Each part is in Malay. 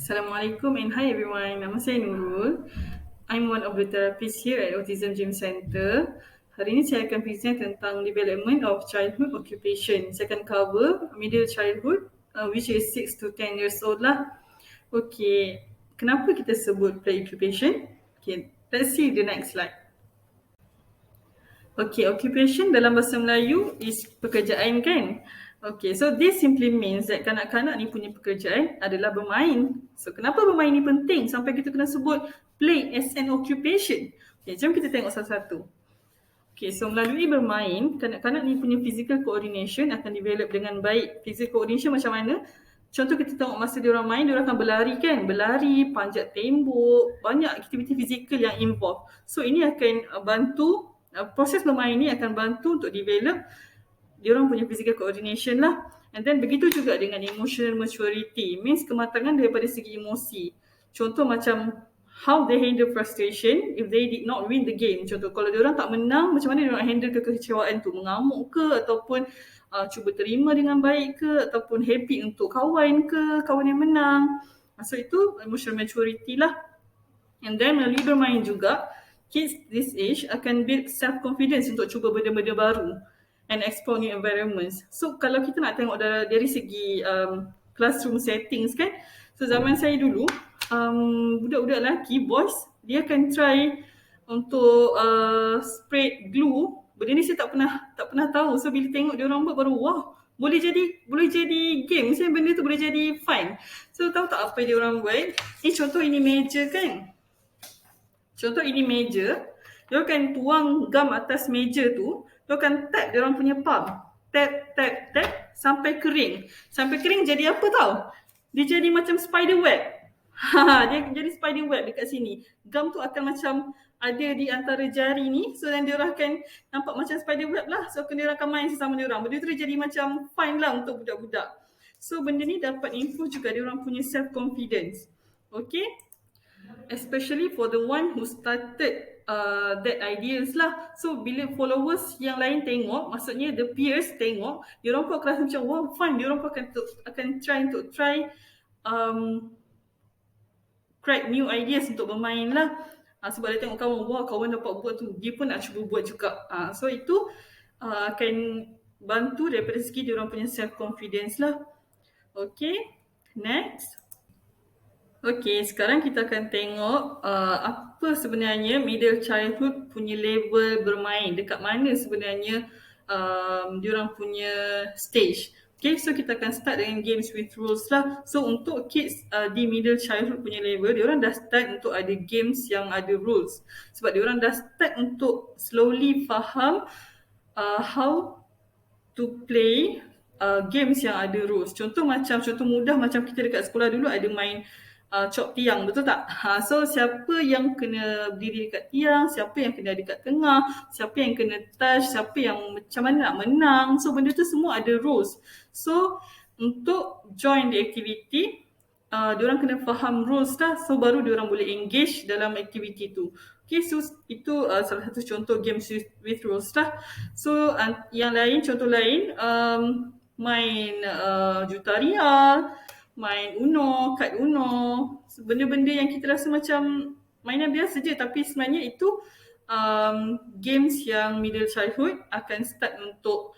Assalamualaikum and hi everyone. Nama saya Nurul. I'm one of the therapists here at Autism Gym Center. Hari ini saya akan present tentang development of childhood occupation. Saya akan cover middle childhood which is 6 to 10 years old lah. Okay, kenapa kita sebut play occupation? Okay, let's see the next slide. Okay, occupation dalam bahasa Melayu is pekerjaan kan? Okay, so this simply means that kanak-kanak ni punya pekerjaan adalah bermain. So, kenapa bermain ni penting sampai kita kena sebut play as an occupation? Okay, jom kita tengok satu-satu. Okay, so melalui bermain, kanak-kanak ni punya physical coordination akan develop dengan baik. Physical coordination macam mana? Contoh kita tengok masa diorang main, diorang akan berlari kan? Berlari, panjat tembok, banyak aktiviti fizikal yang involve. So, ini akan bantu, proses bermain ni akan bantu untuk develop diorang punya physical coordination lah. And then begitu juga dengan emotional maturity, means kematangan daripada segi emosi. Contoh macam how they handle frustration if they did not win the game. Contoh kalau diorang tak menang, macam mana diorang handle kekecewaan tu? Mengamuk ke ataupun cuba terima dengan baik ke ataupun happy untuk kawan ke, kawan yang menang. So itu emotional maturity lah. And then melalui bermain juga, kids this age akan build self-confidence untuk cuba benda-benda baru and explore new environments. So kalau kita nak tengok dari segi classroom settings kan, so zaman saya dulu, budak-budak lelaki, boys, dia akan try untuk spread glue. Benda ni saya tak pernah tahu. So bila tengok dia orang buat baru wah, boleh jadi game. Misalnya benda tu boleh jadi fun. So tahu tak apa dia orang buat? Contoh ini meja kan. Contoh ini meja, dia akan tuang gam atas meja tu, dia akan tap dia orang punya palm. Tap sampai kering. Sampai kering jadi apa tau? Dia jadi macam spider web. Dia jadi spider web dekat sini. Gam tu akan macam ada di antara jari ni. So dan dia orang akan nampak macam spider web lah. So dia orang akan main sesama dia orang. Benda tu jadi macam fun lah untuk budak-budak. So benda ni dapat improve juga dia orang punya self confidence. Okay? Especially for the one who started that ideas lah. So bila followers yang lain tengok, maksudnya the peers tengok, diorang pun akan rasa macam wow fun. Diorang pun akan try crack new ideas untuk bermain lah. Sebab dia tengok kawan, wah kawan dapat buat tu, dia pun nak cuba buat juga. So itu akan bantu daripada segi diorang punya self confidence lah. Okay, next. Okay, sekarang kita akan tengok apa sebenarnya middle childhood punya level bermain. Dekat mana sebenarnya diorang punya stage. Okay, so kita akan start dengan games with rules lah. So untuk kids di middle childhood punya level, diorang dah start untuk ada games yang ada rules. Sebab diorang dah start untuk slowly faham how to play games yang ada rules. Contoh mudah macam kita dekat sekolah dulu ada main cop tiang, betul tak? So siapa yang kena berdiri dekat tiang, siapa yang kena dekat tengah, siapa yang kena touch, siapa yang macam mana nak menang. So benda tu semua ada rules. So untuk join the activity, diorang kena faham rules dah. So baru diorang boleh engage dalam activity tu. Okay, so itu salah satu contoh games with rules lah. So yang lain, contoh lain, main juta rial, main Uno, kad Uno, benda-benda yang kita rasa macam mainan biasa je, tapi sebenarnya itu games yang middle childhood akan start untuk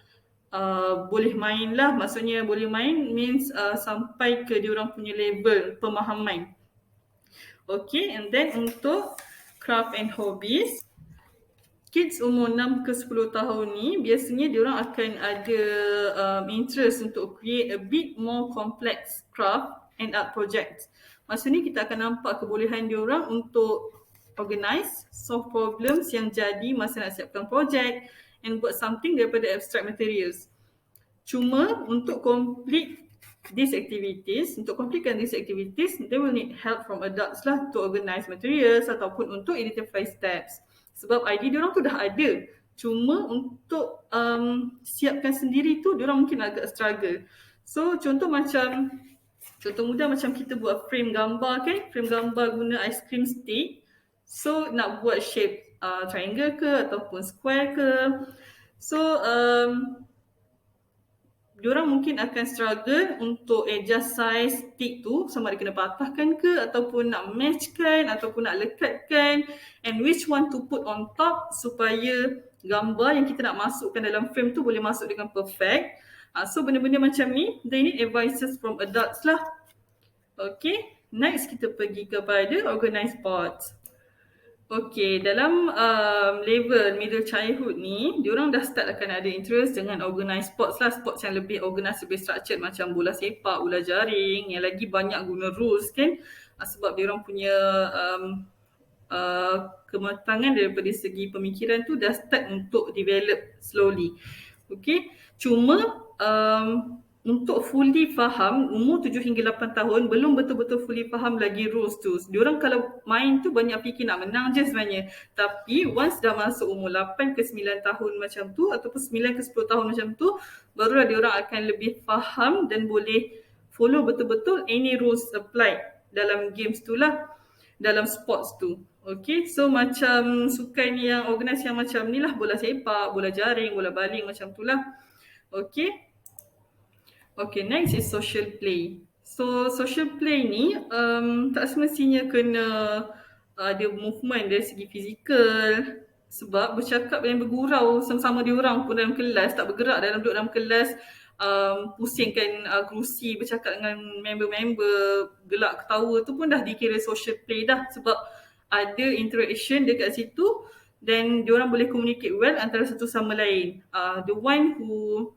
boleh main lah. Maksudnya boleh main means sampai ke diorang punya level pemahaman. Okay, and then untuk craft and hobbies, kids umur 6 ke 10 tahun ni biasanya diorang akan ada interest untuk create a bit more complex craft and art projects. Masa ni kita akan nampak kebolehan diorang untuk organize, solve problems yang jadi masa nak siapkan projek and buat something daripada abstract materials. Cuma untuk completekan these activities, they will need help from adults lah to organize materials ataupun untuk identify steps. Sebab idea diorang tu dah ada. Cuma untuk siapkan sendiri tu diorang mungkin agak struggle. So contoh mudah macam kita buat frame gambar kan. Frame gambar guna ice cream stick. So nak buat shape triangle ke ataupun square ke. So diorang mungkin akan struggle untuk adjust size tick tu, sama ada kena patahkan ke ataupun nak matchkan ataupun nak lekatkan, and which one to put on top supaya gambar yang kita nak masukkan dalam frame tu boleh masuk dengan perfect. So benda-benda macam ni, they need advices from adults lah. Okay, next kita pergi kepada organized pots. Okay, dalam level middle childhood ni, diorang dah start akan ada interest dengan organized sports lah. Sports yang lebih organized, lebih structured macam bola sepak, bola jaring, yang lagi banyak guna rules kan. Sebab diorang punya kematangan daripada segi pemikiran tu dah start untuk develop slowly. Okay, cuma untuk fully faham, umur 7 hingga 8 tahun belum betul-betul fully faham lagi rules tu. Diorang kalau main tu banyak fikir nak menang je sebenarnya. Tapi once dah masuk umur 8 ke 9 tahun macam tu ataupun 9 ke 10 tahun macam tu, barulah diorang akan lebih faham dan boleh follow betul-betul any rules applied dalam games tu lah, dalam sports tu. Okay, so macam sukan yang organize yang macam ni lah, bola sepak, bola jaring, bola baling macam tu lah. Okay. Okay, next is social play. So social play ni tak semestinya kena ada movement dari segi fizikal, sebab bercakap dan bergurau sama-sama diorang pun dalam kelas, tak bergerak duduk dalam kelas, pusingkan kerusi, bercakap dengan member-member, gelak ketawa tu pun dah dikira social play dah, sebab ada interaction dekat situ dan diorang boleh communicate well antara satu sama lain. The one who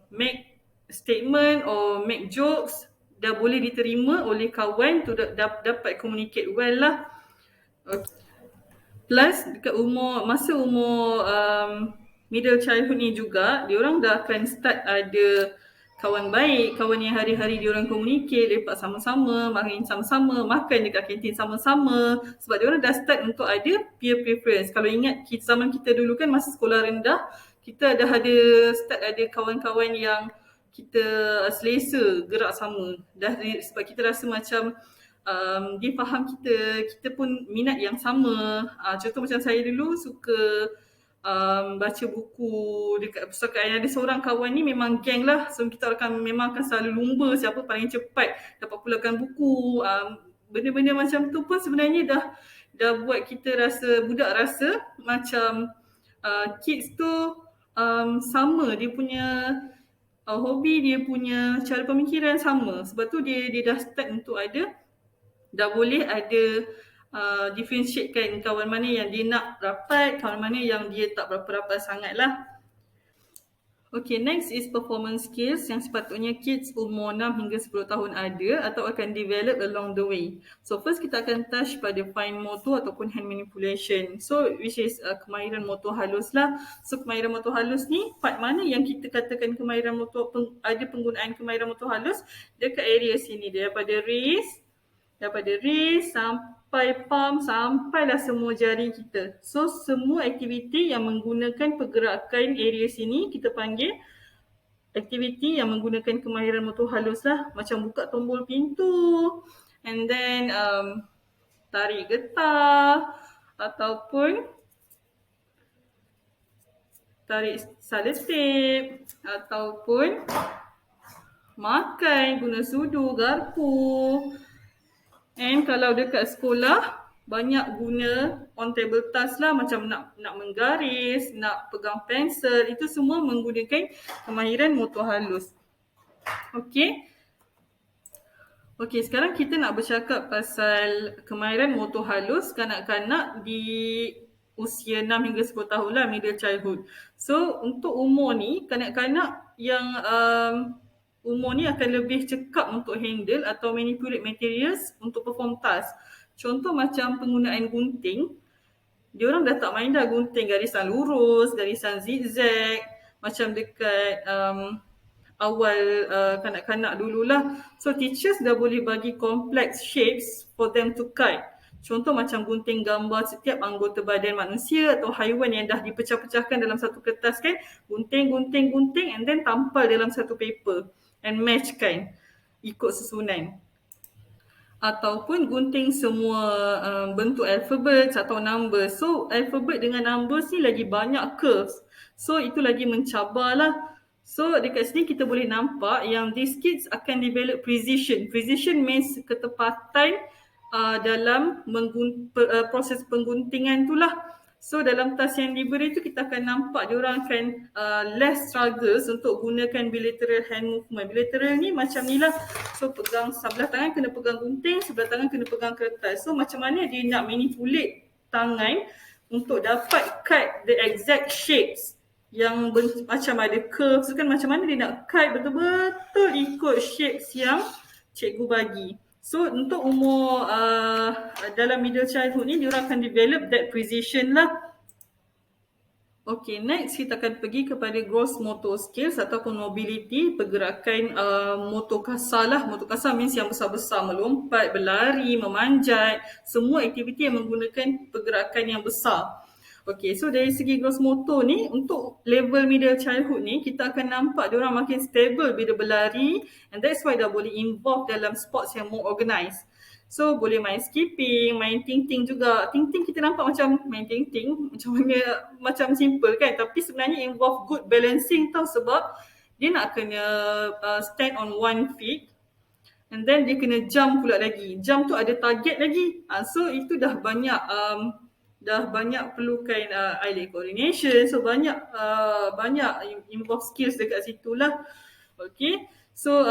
make statement or make jokes dah boleh diterima oleh kawan tu, dapat communicate well lah. Okay. Plus dekat masa umur middle childhood ni juga, diorang dah akan start ada kawan baik, kawan yang hari-hari diorang communicate, lepak sama-sama, main sama-sama, makan dekat kantin sama-sama, sebab diorang dah start untuk ada peer preference. Kalau ingat zaman kita dulu kan masa sekolah rendah, kita dah ada start ada kawan-kawan yang kita selesa gerak sama, dah sebab kita rasa macam dia faham kita pun minat yang sama. Contoh macam saya dulu suka baca buku dekat perpustakaan. Ada seorang kawan ni memang geng lah, so kita memang akan selalu lumba siapa paling cepat dapat pulakan buku. Benda-benda macam tu pun sebenarnya dah buat kita rasa, budak rasa macam kids tu sama, dia punya hobi, dia punya cara pemikiran sama. Sebab tu dia dah start untuk dah boleh ada differentiatekan kawan mana yang dia nak rapat, kawan mana yang dia tak berapa rapat sangat lah. Okay, next is performance skills yang sepatutnya kids umur 6 hingga 10 tahun ada atau akan develop along the way. So first kita akan touch pada fine motor ataupun hand manipulation. So which is kemahiran motor halus lah. So kemahiran motor halus ni, part mana yang kita katakan kemahiran motor, ada penggunaan kemahiran motor halus dekat area sini, daripada wrist sampai palm, sampailah semua jari kita. So semua aktiviti yang menggunakan pergerakan area sini kita panggil aktiviti yang menggunakan kemahiran motor halus lah. Macam buka tombol pintu, and then tarik getah, ataupun tarik selotip, ataupun makan guna sudu, garpu. And kalau dekat sekolah, banyak guna on table task lah, macam nak menggaris, nak pegang pensel, itu semua menggunakan kemahiran motor halus. Okay. Okay, sekarang kita nak bercakap pasal kemahiran motor halus kanak-kanak di usia 6 hingga 10 tahun lah, middle childhood. So untuk umur ni, kanak-kanak yang umur ni akan lebih cekap untuk handle atau manipulate materials untuk perform task. Contoh macam penggunaan gunting, diorang dah tak main dah gunting garisan lurus, garisan zigzag, macam dekat awal kanak-kanak dululah. So teachers dah boleh bagi complex shapes for them to cut. Contoh macam gunting gambar setiap anggota badan manusia atau haiwan yang dah dipecah-pecahkan dalam satu kertas kan. Gunting and then tampal dalam satu paper and matchkan ikut susunan. Ataupun gunting semua bentuk alphabet atau numbers. So alphabet dengan numbers ni lagi banyak curves. So itu lagi mencabarlah. So dekat sini kita boleh nampak yang these kids akan develop precision. Precision means ketepatan dalam proses pengguntingan itulah. So dalam task yang diberi tu kita akan nampak diorang akan less struggles untuk gunakan bilateral hand movement. Bilateral ni macam ni lah. So pegang sebelah tangan kena pegang gunting, sebelah tangan kena pegang kertas. So macam mana dia nak manipulate tangan untuk dapat cut the exact shapes yang macam ada curves tu kan, macam mana dia nak cut betul-betul ikut shapes yang cikgu bagi. So untuk umur dalam middle childhood ni diorang akan develop that precision lah. Okay, next kita akan pergi kepada gross motor skills ataupun mobility, pergerakan motor kasar lah. Motor kasar means yang besar-besar, melompat, berlari, memanjat, semua aktiviti yang menggunakan pergerakan yang besar. Okay, so dari segi gross motor ni, untuk level middle childhood ni, kita akan nampak diorang makin stable bila berlari, and that's why dah boleh involve dalam sports yang more organised. So boleh main skipping, main ting-ting juga. Ting-ting kita nampak macam main ting-ting, macam simple kan, tapi sebenarnya involve good balancing tau, sebab dia nak kena stand on one feet, and then dia kena jump pula lagi. Jump tu ada target lagi. So itu dah banyak perlukan eye leg coordination. So banyak involve skills dekat situ lah. Okay. So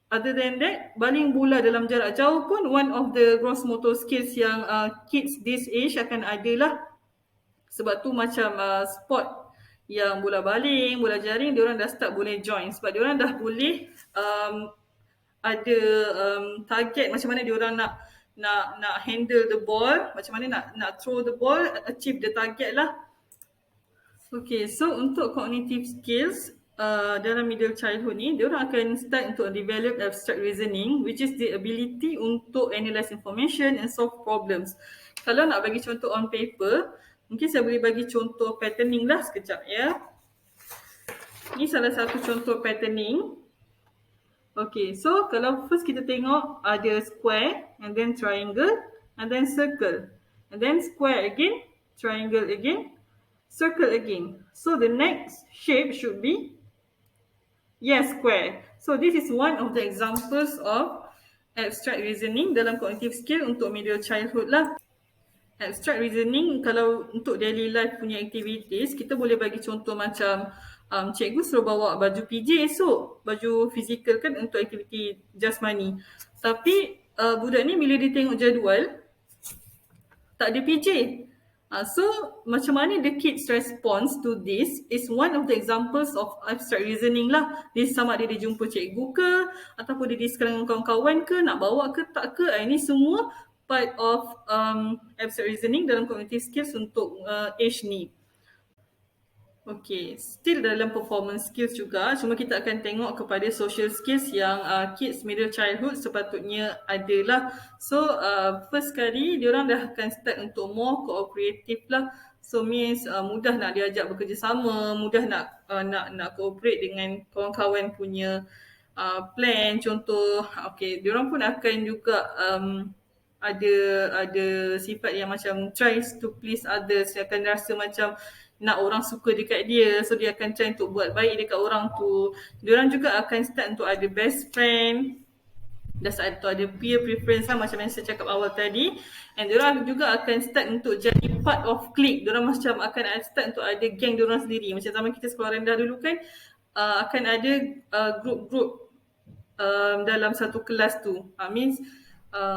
other than that, baling bola dalam jarak jauh pun one of the gross motor skills yang kids this age akan ada lah. Sebab tu macam sport yang bola baling, bola jaring, diorang dah start boleh join. Sebab diorang dah boleh ada target macam mana diorang nak handle the ball, macam mana nak throw the ball, achieve the target lah. Okay, so untuk cognitive skills dalam middle childhood ni, diorang akan start untuk develop abstract reasoning, which is the ability untuk analyse information and solve problems. Kalau nak bagi contoh on paper, mungkin saya boleh bagi contoh patterning lah sekejap ya. Ini salah satu contoh patterning. Okay, so kalau first kita tengok ada square, and then triangle, and then circle, and then square again, triangle again, circle again. So the next shape should be square. So this is one of the examples of abstract reasoning dalam cognitive skill untuk middle childhood lah. Abstract reasoning kalau untuk daily life punya activities, kita boleh bagi contoh macam cikgu suruh bawa baju PJ esok, baju fizikal kan untuk aktiviti jasmani. Tapi budak ni bila dia tengok jadual, tak ada PJ. So macam mana the kids response to this is one of the examples of abstract reasoning lah. Dia sama ada dia jumpa cikgu ke, ataupun dia discuss dengan kawan-kawan ke, nak bawa ke tak ke. Ini semua part of abstract reasoning dalam cognitive skills untuk age ni. Okay, still dalam performance skills juga, cuma kita akan tengok kepada social skills yang kids middle childhood sepatutnya adalah. So first kali diorang dah akan start untuk more cooperative lah. So means mudah nak diajak bekerjasama, mudah nak cooperate dengan kawan-kawan punya plan. Contoh, okay, diorang pun akan juga ada sifat yang macam tries to please others. Dia akan rasa macam nak orang suka dekat dia, so dia akan try untuk buat baik dekat orang tu. Diorang juga akan start untuk ada best friend, dah start untuk ada peer preference lah, macam yang saya cakap awal tadi. And diorang juga akan start untuk jadi part of clique. Diorang macam akan start untuk ada geng diorang sendiri. Macam zaman kita sekolah rendah dulu kan, akan ada group-group dalam satu kelas tu. Means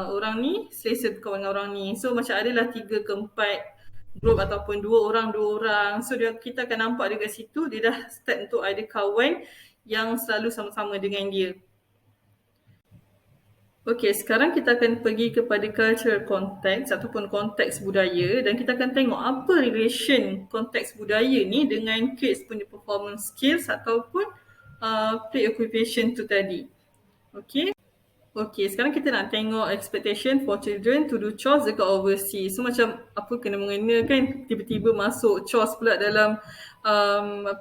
orang ni selesa berkawan dengan orang ni. So macam adalah 3 ke 4 group ataupun 2 orang. So kita akan nampak dekat situ dia dah start untuk ada kawan yang selalu sama-sama dengan dia. Okay, sekarang kita akan pergi kepada cultural context ataupun konteks budaya, dan kita akan tengok apa relation konteks budaya ni dengan kids punya performance skills ataupun preoccupation tu tadi. Okay, sekarang kita nak tengok expectation for children to do chores dekat overseas. So macam apa kena mengena kan, tiba-tiba masuk chores pula dalam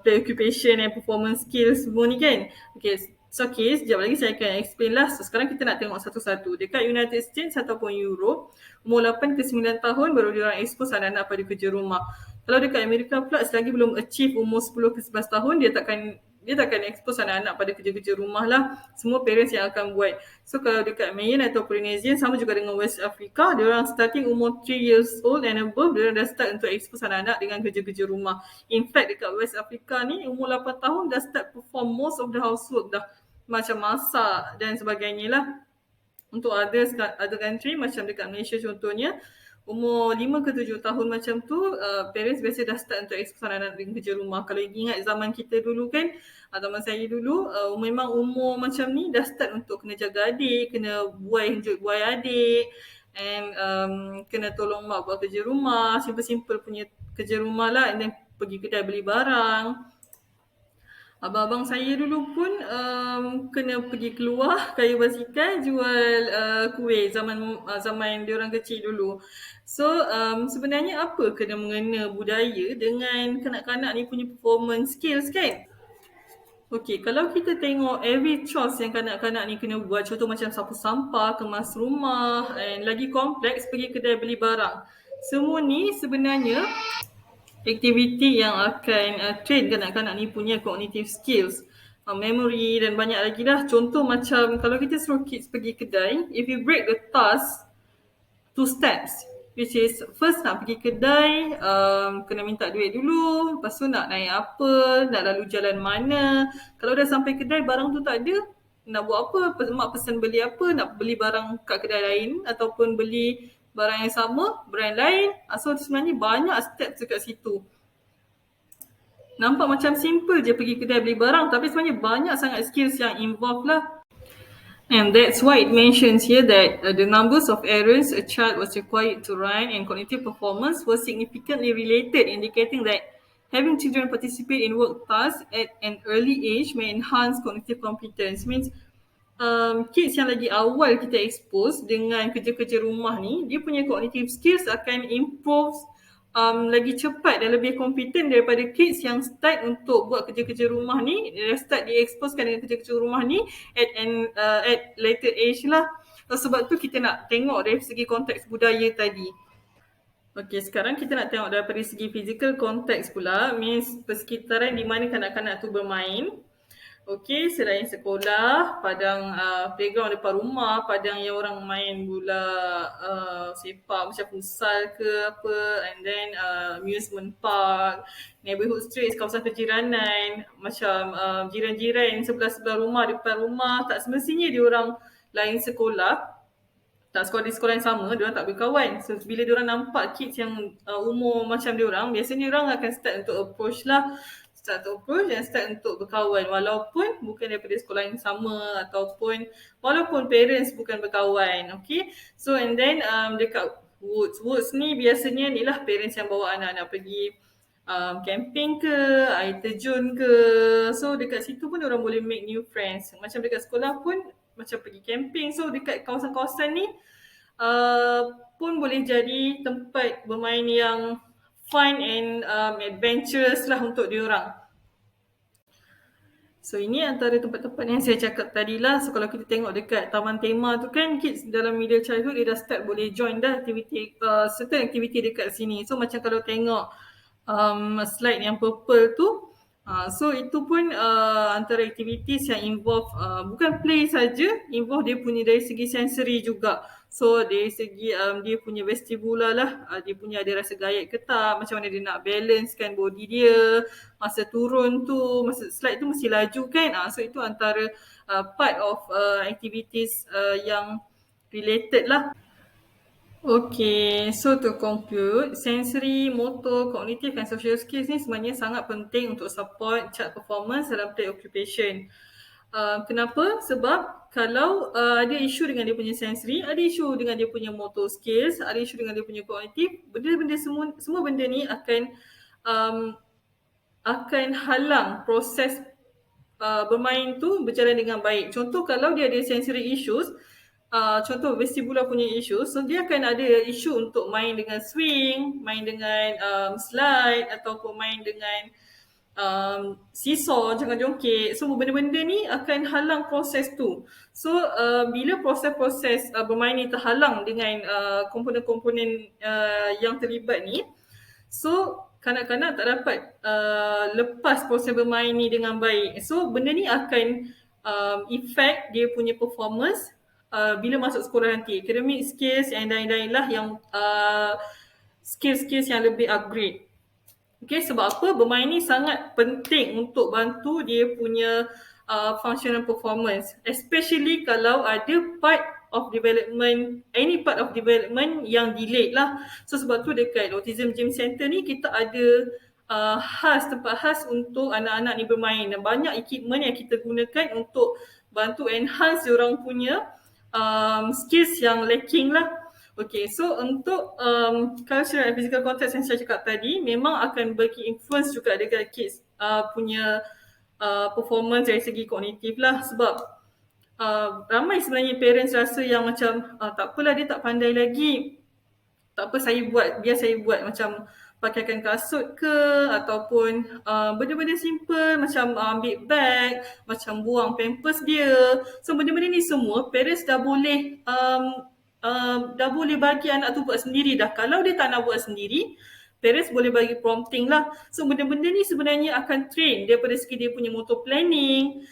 preoccupation and performance skills semua ni kan. Okay, so sekejap lagi saya akan explain lah. So sekarang kita nak tengok satu-satu. Dekat United States ataupun Europe, umur 8 ke 9 tahun baru diorang expose anak-anak pada kerja rumah. Kalau dekat Amerika pula, selagi belum achieve umur 10 ke 11 tahun, dia takkan expose anak-anak pada kerja-kerja rumah lah. Semua parents yang akan buat. So kalau dekat Mayan atau Polynesian, sama juga dengan West Africa, dia orang starting umur 3 years old and above, dia orang dah start untuk expose anak-anak dengan kerja-kerja rumah. In fact dekat West Africa ni, umur 8 tahun dah start perform most of the housework dah. Macam masak dan sebagainya lah. Untuk other country macam dekat Malaysia contohnya, umur 5 ke 7 tahun macam tu, parents biasa dah start untuk expose anak-anak dengan kerja rumah. Kalau ingat zaman kita dulu kan, zaman saya dulu, memang umur macam ni dah start untuk kena jaga adik, kena buai adik, and kena tolong mak buat kerja rumah, simple-simple punya kerja rumah lah, and then pergi kedai beli barang. Abang-abang saya dulu pun kena pergi keluar kayu basikal jual kuih zaman dia orang kecil dulu. So sebenarnya apa kena mengena budaya dengan kanak-kanak ni punya performance skills kan? Okey, kalau kita tengok every chores yang kanak-kanak ni kena buat, contoh macam sapu sampah, kemas rumah, and lagi kompleks pergi kedai beli barang. Semua ni sebenarnya aktiviti yang akan train kanak-kanak ni punya cognitive skills, memory dan banyak lagi dah. Contoh macam kalau kita suruh kids pergi kedai, if you break the task 2 steps, which is first nak pergi kedai, kena minta duit dulu, lepas tu nak naik apa, nak lalu jalan mana. Kalau dah sampai kedai barang tu tak ada, nak buat apa? Mak pesan beli apa? Nak beli barang kat kedai lain ataupun beli barang yang sama, brand lain. So sebenarnya banyak steps dekat situ. Nampak macam simple je pergi kedai beli barang, tapi sebenarnya banyak sangat skills yang involved lah. And that's why it mentions here that the numbers of errands a child was required to run and cognitive performance was significantly related, indicating that having children participate in work tasks at an early age may enhance cognitive competence. Means kids yang lagi awal kita expose dengan kerja-kerja rumah ni, dia punya cognitive skills akan improve lagi cepat dan lebih kompeten daripada kids yang start untuk buat kerja-kerja rumah ni, dia start di-exposekan dengan kerja-kerja rumah ni at later age lah. Sebab tu kita nak tengok dari segi konteks budaya tadi. Okey, sekarang kita nak tengok daripada segi physical context pula, means persekitaran di mana kanak-kanak tu bermain. Okey, selain sekolah, padang playground depan rumah, padang yang orang main bola sepak macam futsal ke apa, and then amusement park, neighbourhood streets, kawasan kejiranan, macam jiran-jiran sebelah-sebelah rumah, depan rumah, tak semestinya dia orang lain sekolah, tak sekolah di sekolah yang sama, dia orang tak berkawan. So bila dia orang nampak kids yang umur macam dia orang, biasanya dia orang akan start untuk approach lah, start untuk berkawan walaupun bukan daripada sekolah yang sama ataupun walaupun parents bukan berkawan. Okay, so and then dekat woods ni biasanya ni lah parents yang bawa anak-anak pergi camping ke, air terjun ke. So dekat situ pun orang boleh make new friends. Macam dekat sekolah pun macam pergi camping. So dekat kawasan-kawasan ni pun boleh jadi tempat bermain yang fun and adventurous lah untuk diorang. So ini antara tempat-tempat yang saya cakap tadi lah. So kalau kita tengok dekat taman tema tu kan, kids dalam middle childhood dia dah start boleh join dah activity, certain activity dekat sini. So macam kalau tengok slide yang purple tu, so itu pun antara activities yang involve bukan play saja, involve dia punya dari segi sensory juga. So dari segi dia punya vestibular lah, dia punya ada rasa gayat ke tak, macam mana dia nak balance kan body dia, masa turun tu, masa slide tu mesti laju kan. So itu antara part of activities yang related lah. Okay, so to conclude, sensory, motor, cognitive and social skills ni sebenarnya sangat penting untuk support child performance dalam play occupation. Kenapa? Sebab kalau ada isu dengan dia punya sensory, ada isu dengan dia punya motor skills, ada isu dengan dia punya cognitive, benda-benda semua benda ni akan halang proses bermain tu berjalan dengan baik. Contoh kalau dia ada sensory issues, contoh vestibular punya isu, so dia akan ada isu untuk main dengan swing, main dengan slide ataupun main dengan seesaw, jangan jongkit. So benda-benda ni akan halang proses tu. So bila proses-proses bermain ni terhalang dengan komponen-komponen yang terlibat ni, so kanak-kanak tak dapat lepas proses bermain ni dengan baik. So benda ni akan effect dia punya performance bila masuk sekolah nanti. Academic skills and lain-lain lah yang skills-skills yang lebih upgrade. Okay, sebab apa? Bermain ni sangat penting untuk bantu dia punya functional performance. Especially kalau ada part of development, any part of development yang delayed lah. So sebab tu dekat Autism Gym Center ni kita ada tempat khas untuk anak-anak ni bermain. Dan banyak equipment yang kita gunakan untuk bantu enhance diorang punya skills yang lacking lah. Okay, so untuk cultural and physical context yang saya cakap tadi memang akan bagi influence juga dekat kids punya performance dari segi kognitif lah. Sebab ramai sebenarnya parents rasa yang macam tak apalah dia tak pandai lagi, tak apa biar saya buat macam pakaikan kasut ke ataupun benda-benda simple macam ambil bag, macam buang pampers dia. So benda-benda ni semua parents dah boleh bagi anak tu buat sendiri dah. Kalau dia tak nak buat sendiri, parents boleh bagi prompting lah. So benda-benda ni sebenarnya akan train daripada segi dia punya motor planning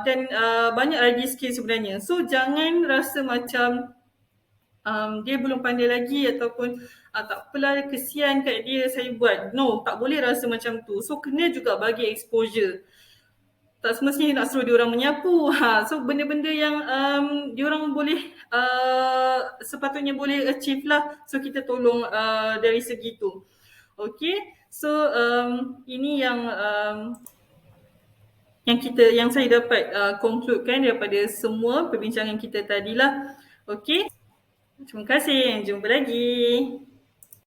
dan banyak lagi skill sebenarnya. So jangan rasa macam dia belum pandai lagi ataupun tak apalah kesian kat dia saya buat. No, tak boleh rasa macam tu. So kena juga bagi exposure. Tak semestinya nak suruh diorang menyapu. So benda-benda yang diorang boleh sepatutnya boleh achieve lah. So kita tolong dari segi tu. Okay, so ini yang saya dapat concludekan daripada semua perbincangan kita tadi lah. Okay, terima kasih. Jumpa lagi.